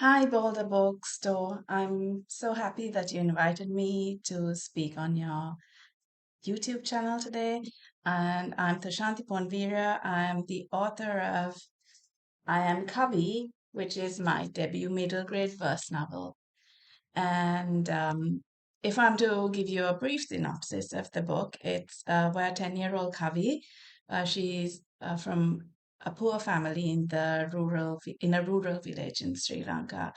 Hi, Boulder Bookstore. I'm so happy that you invited me to speak on your YouTube channel today. And I'm Thushanthi Ponweera. I'm the author of I Am Kavi, which is my debut middle grade verse novel. And if I'm to give you a brief synopsis of the book, it's where 10-year-old Kavi, she's from a poor family in in a rural village in Sri Lanka,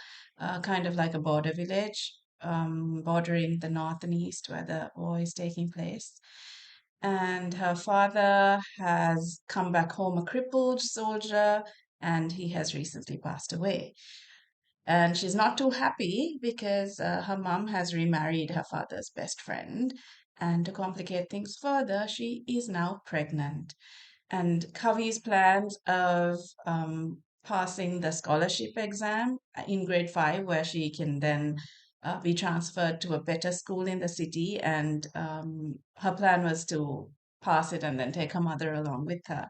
kind of like a border village, bordering the north and east where the war is taking place. And her father has come back home a crippled soldier, and he has recently passed away. And she's not too happy because her mom has remarried her father's best friend. And to complicate things further, she is now pregnant. And Kavi's plans of passing the scholarship exam in grade five, where she can then be transferred to a better school in the city. And her plan was to pass it and then take her mother along with her.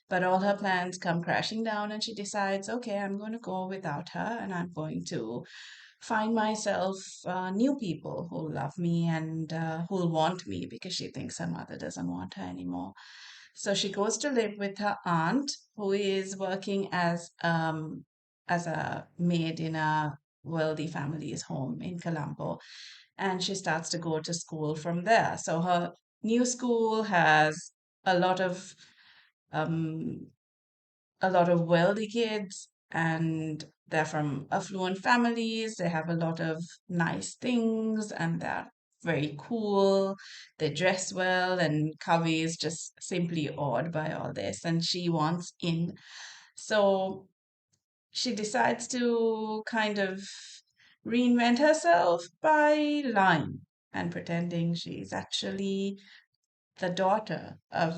But all her plans come crashing down, and she decides, okay, I'm going to go without her, and I'm going to find myself new people who'll love me and who'll want me because she thinks her mother doesn't want her anymore. So she goes to live with her aunt, who is working as a maid in a wealthy family's home in Colombo, and she starts to go to school from there. So her new school has a lot of um, a lot of wealthy kids, and they're from affluent families. They have a lot of nice things and they're very cool. They dress well, and Kavi is just simply awed by all this and she wants in. So she decides to kind of reinvent herself by lying and pretending she's actually the daughter of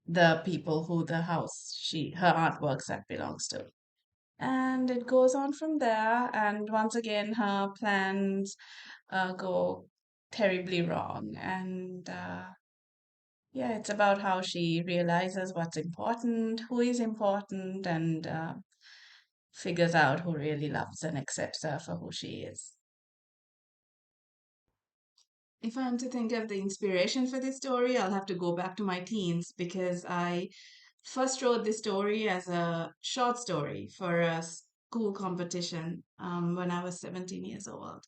the people who the house her aunt works at belongs to. And it goes on from there. And once again, her plans go terribly wrong. And yeah, it's about how she realizes what's important, who is important, and figures out who really loves and accepts her for who she is. If I'm to think of the inspiration for this story, I'll have to go back to my teens because I first wrote this story as a short story for a school competition when I was 17 years old.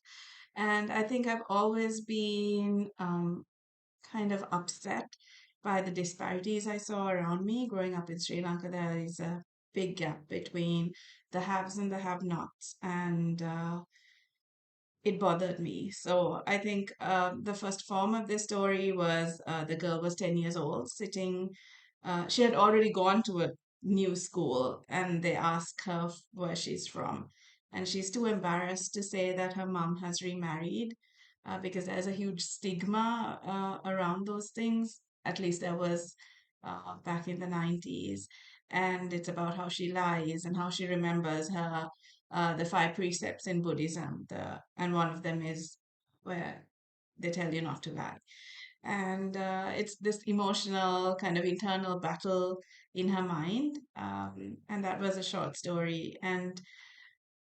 And I think I've always been kind of upset by the disparities I saw around me. Growing up in Sri Lanka, there is a big gap between the haves and the have-nots. And it bothered me. So I think the first form of this story was the girl was 10 years old, sitting, she had already gone to a new school and they ask her where she's from. And she's too embarrassed to say that her mom has remarried because there's a huge stigma around those things. At least there was back in the 90s. And it's about how she lies and how she remembers the five precepts in Buddhism. And one of them is where they tell you not to lie. And it's this emotional kind of internal battle in her mind. And that was a short story. And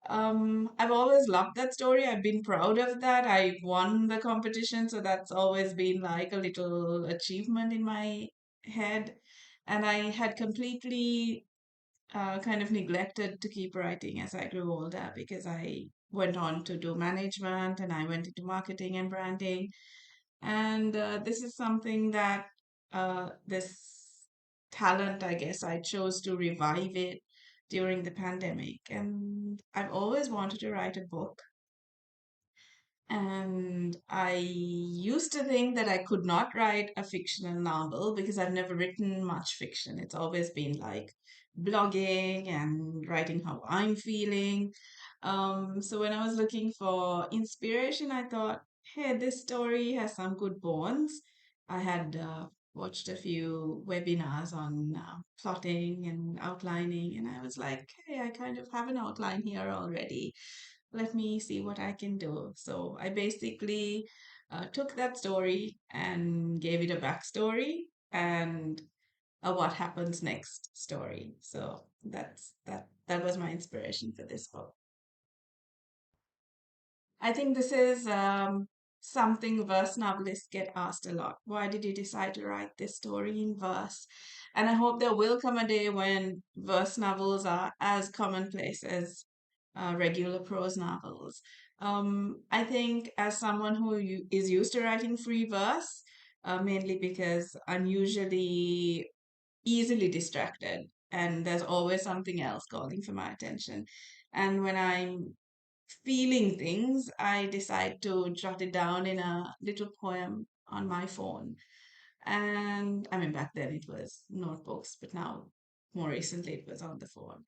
I've always loved that story. I've been proud of that. I won the competition, so that's always been like a little achievement in my head. And I had completely kind of neglected to keep writing as I grew older because I went on to do management and I went into marketing and branding. And this is something that this talent, I guess, I chose to revive it during the pandemic. And I've always wanted to write a book. And I used to think that I could not write a fictional novel because I've never written much fiction. It's always been like blogging and writing how I'm feeling. So when I was looking for inspiration, I thought, hey, this story has some good bones. I had watched a few webinars on plotting and outlining, and I was like, hey, I kind of have an outline here already. Let me see what I can do. So I basically took that story and gave it a backstory and a what happens next story. So that's that. that was my inspiration for this book. I think this is something verse novelists get asked a lot. Why did you decide to write this story in verse? And I hope there will come a day when verse novels are as commonplace as regular prose novels. I think as someone who is used to writing free verse, mainly because I'm usually easily distracted and there's always something else calling for my attention. And when I'm feeling things, I decide to jot it down in a little poem on my phone. And I mean, back then it was notebooks, but now more recently it was on the phone.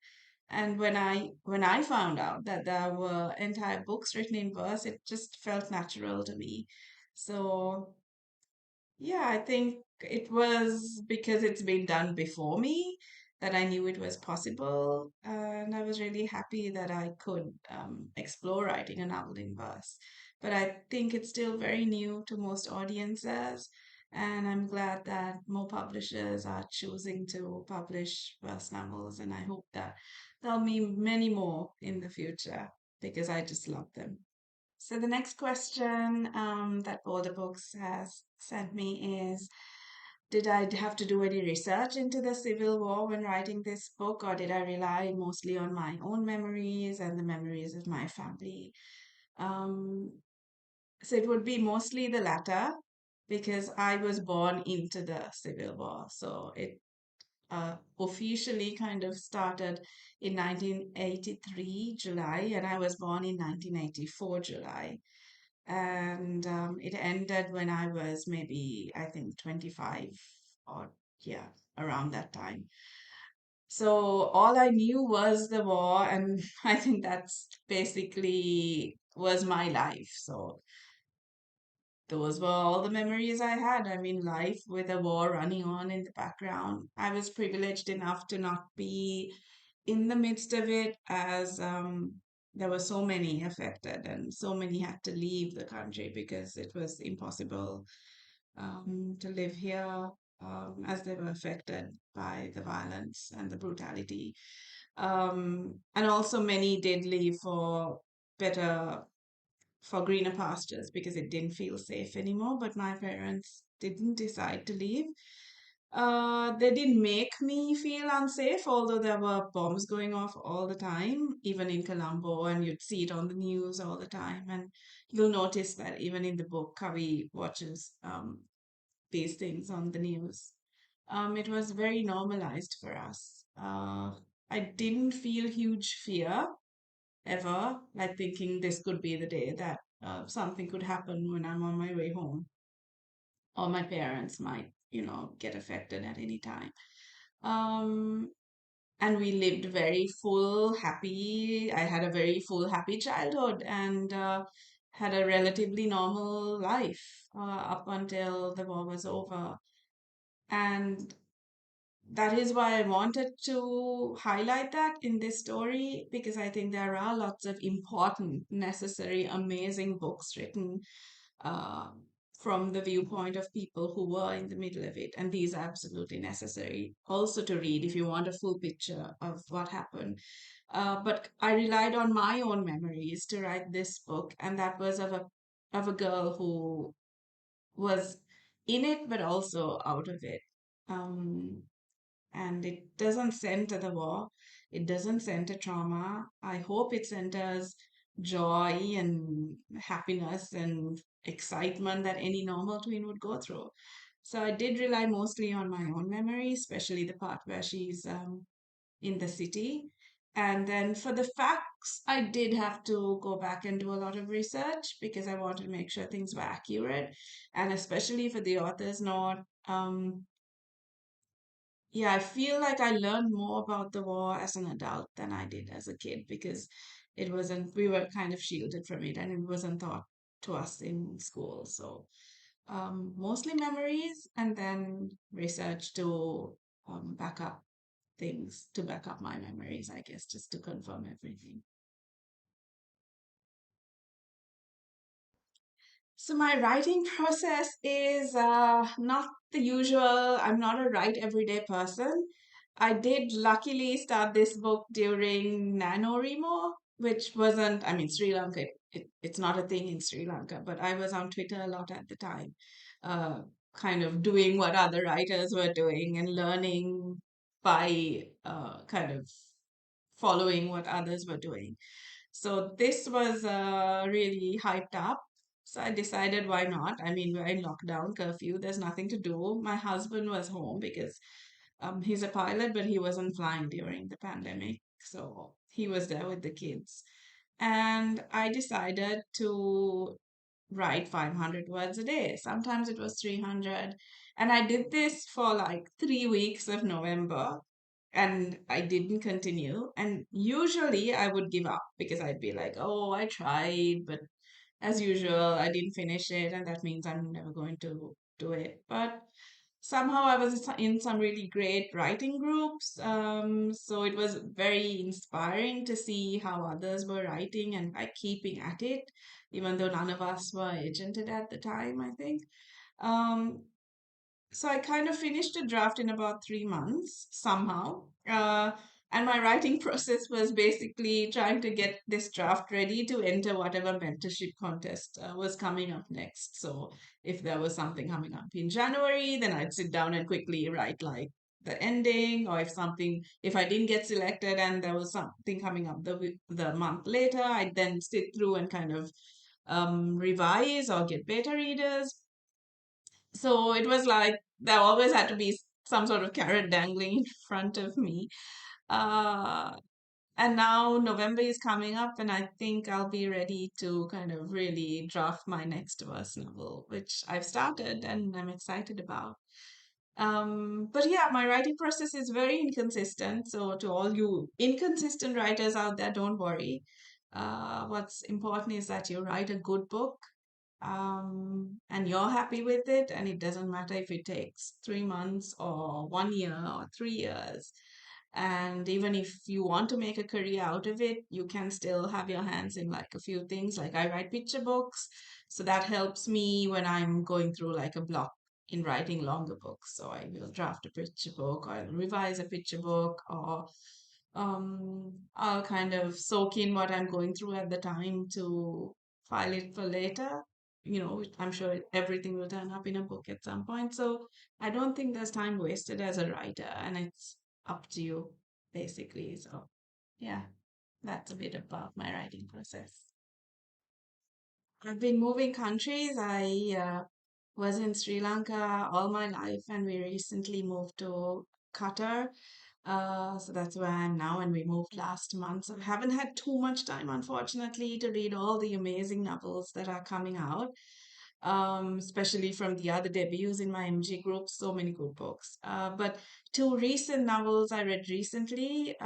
And when I found out that there were entire books written in verse, it just felt natural to me. So yeah, I think it was because it's been done before me that I knew it was possible. And I was really happy that I could explore writing a novel in verse. But I think it's still very new to most audiences. And I'm glad that more publishers are choosing to publish verse novels. And I hope that there'll be many more in the future because I just love them. So the next question that Border Books has sent me is, did I have to do any research into the Civil War when writing this book, or did I rely mostly on my own memories and the memories of my family? Um, so it would be mostly the latter because I was born into the Civil War. So it officially kind of started in 1983 July, and I was born in 1984 July. And it ended when I was maybe, I think, 25 or yeah, around that time. So all I knew was the war, and I think that's basically was my life. So those were all the memories I had. I mean, life with a war running on in the background. I was privileged enough to not be in the midst of it as there were so many affected and so many had to leave the country because it was impossible to live here as they were affected by the violence and the brutality. And also, many did leave better, for greener pastures because it didn't feel safe anymore. But my parents didn't decide to leave. They didn't make me feel unsafe, although there were bombs going off all the time, even in Colombo, and you'd see it on the news all the time. And you'll notice that even in the book, Kavi watches these things on the news. It was very normalized for us. I didn't feel huge fear ever, like thinking this could be the day that something could happen when I'm on my way home, or my parents might, get affected at any time. Um, and we lived very full, happy. I had a very full, happy childhood and had a relatively normal life up until the war was over. And that is why I wanted to highlight that in this story because I think there are lots of important, necessary, amazing books written uh, from the viewpoint of people who were in the middle of it. And these are absolutely necessary also to read if you want a full picture of what happened. But I relied on my own memories to write this book, and that was of a girl who was in it but also out of it. Um, and it doesn't center the war. It doesn't center trauma. I hope it centers joy and happiness and excitement that any normal twin would go through. So I did rely mostly on my own memory, especially the part where she's in the city. And then for the facts, I did have to go back and do a lot of research because I wanted to make sure things were accurate. And especially for the author's note, yeah, I feel like I learned more about the war as an adult than I did as a kid because we were kind of shielded from it and it wasn't taught to us in school. So, mostly memories and then research to back up things, to back up my memories, I guess, just to confirm everything. So my writing process is not the usual. I'm not a write everyday person. I did luckily start this book during NaNoWriMo, which wasn't, I mean, Sri Lanka, it's not a thing in Sri Lanka, but I was on Twitter a lot at the time, uh, kind of doing what other writers were doing and learning by kind of following what others were doing. So this was really hyped up. So I decided why not? I mean, we're in lockdown curfew. There's nothing to do. My husband was home because he's a pilot, but he wasn't flying during the pandemic. So he was there with the kids. And I decided to write 500 words a day. Sometimes it was 300. And I did this for like 3 weeks of November and I didn't continue. And usually I would give up because I'd be like, oh, I tried, but as usual, I didn't finish it, and that means I'm never going to do it. But somehow I was in some really great writing groups. So it was very inspiring to see how others were writing and like keeping at it, even though none of us were agented at the time, I think. Um, so I kind of finished a draft in about 3 months somehow. And my writing process was basically trying to get this draft ready to enter whatever mentorship contest was coming up next. So if there was something coming up in January, then I'd sit down and quickly write like the ending, or if I didn't get selected and there was something coming up the month later, I'd then sit through and kind of revise or get beta readers. So it was like there always had to be some sort of carrot dangling in front of me. Uh, and now November is coming up, and I think I'll be ready to kind of really draft my next verse novel, which I've started and I'm excited about. But yeah, my writing process is very inconsistent. So to all you inconsistent writers out there, don't worry. What's important is that you write a good book and you're happy with it, and it doesn't matter if it takes 3 months or 1 year or 3 years. And even if you want to make a career out of it, you can still have your hands in like a few things. Like I write picture books, so that helps me when I'm going through like a block in writing longer books. So I will draft a picture book, or I'll revise a picture book, or I'll kind of soak in what I'm going through at the time to file it for later. I'm sure everything will turn up in a book at some point. So I don't think there's time wasted as a writer, and it's up to you, basically. So yeah, that's a bit about my writing process. I've been moving countries. I was in Sri Lanka all my life, and we recently moved to Qatar. So that's where I am now, and we moved last month. So I haven't had too much time, unfortunately, to read all the amazing novels that are coming out, especially from the other debuts in my MG group. So many good books. But two recent novels I read recently,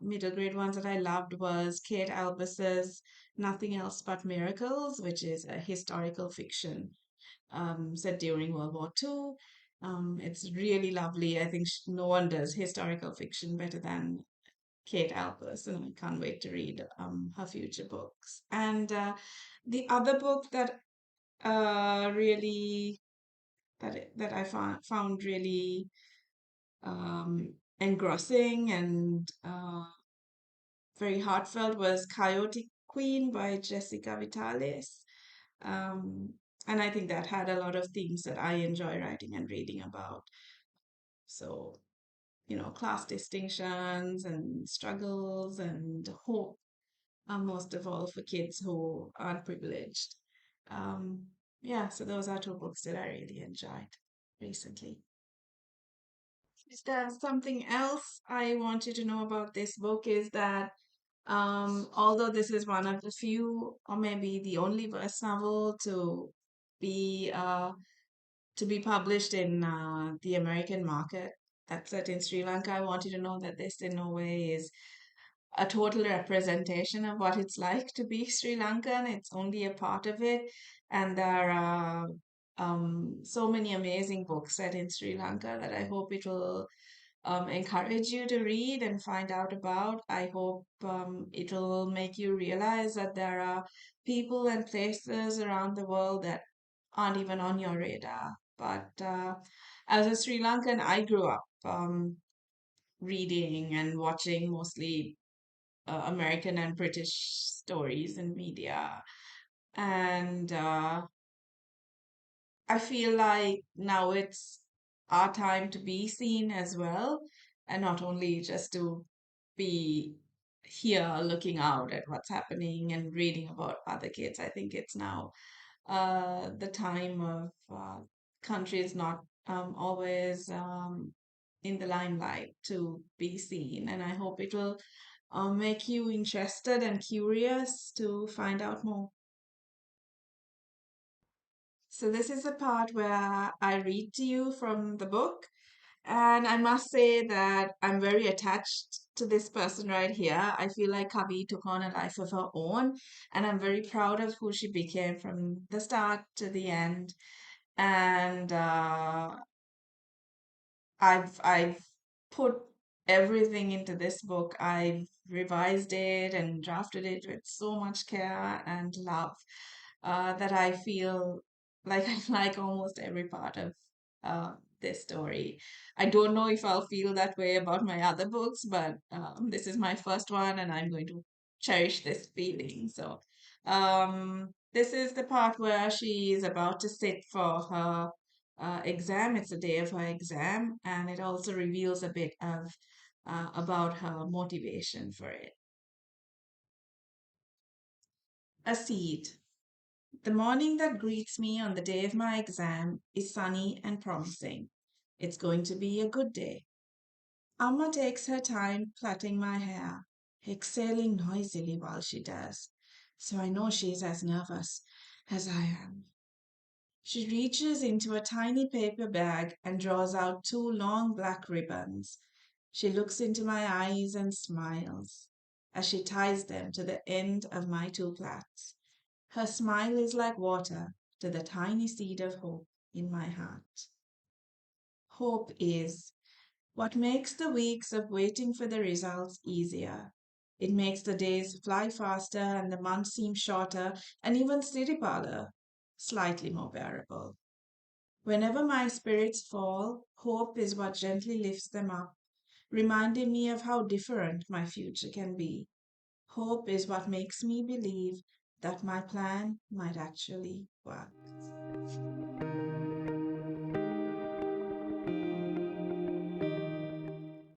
middle grade ones that I loved was Kate Albus's Nothing Else But Miracles, which is a historical fiction set during World War II. It's really lovely. I think no one does historical fiction better than Kate Albus, and I can't wait to read her future books. And the other book that really that I found really engrossing and very heartfelt was Coyote Queen by Jessica Vitalis. Um, and I think that had a lot of themes that I enjoy writing and reading about. So, class distinctions and struggles and hope, most of all for kids who aren't privileged. Um, yeah, so those are two books that I really enjoyed recently. Is there something else I want you to know about this book? Is that although this is one of the few, or maybe the only verse novel be uh, to be published in the American market that's set in Sri Lanka, I want you to know that this in no way is a total representation of what it's like to be Sri Lankan. It's only a part of it, and there are so many amazing books set in Sri Lanka that I hope it will encourage you to read and find out about. I hope it will make you realize that there are people and places around the world that aren't even on your radar. But as a Sri Lankan, I grew up. reading and watching mostly American and British stories and media. And I feel like now it's our time to be seen as well, and not only just to be here looking out at what's happening and reading about other kids. I think it's now the time of countries not always in the limelight to be seen. And I hope it will make you interested and curious to find out more. So, this is the part where I read to you from the book. And I must say that I'm very attached to this person right here. I feel like Kavi took on a life of her own, and I'm very proud of who she became from the start to the end. And I've put everything into this book. I've revised it and drafted it with so much care and love that I feel like I like almost every part of uh, this story. I don't know if I'll feel that way about my other books, but this is my first one, and I'm going to cherish this feeling. So, this is the part where she is about to sit for her exam. It's the day of her exam, and it also reveals a bit of about her motivation for it. A seed. The morning that greets me on the day of my exam is sunny and promising. It's going to be a good day. Amma takes her time plaiting my hair, exhaling noisily while she does, so I know she's as nervous as I am. She reaches into a tiny paper bag and draws out two long black ribbons. She looks into my eyes and smiles as she ties them to the end of my two plaits. Her smile is like water to the tiny seed of hope in my heart. Hope is what makes the weeks of waiting for the results easier. It makes the days fly faster and the months seem shorter and even Siripala slightly more bearable. Whenever my spirits fall, hope is what gently lifts them up, reminding me of how different my future can be. Hope is what makes me believe that my plan might actually work.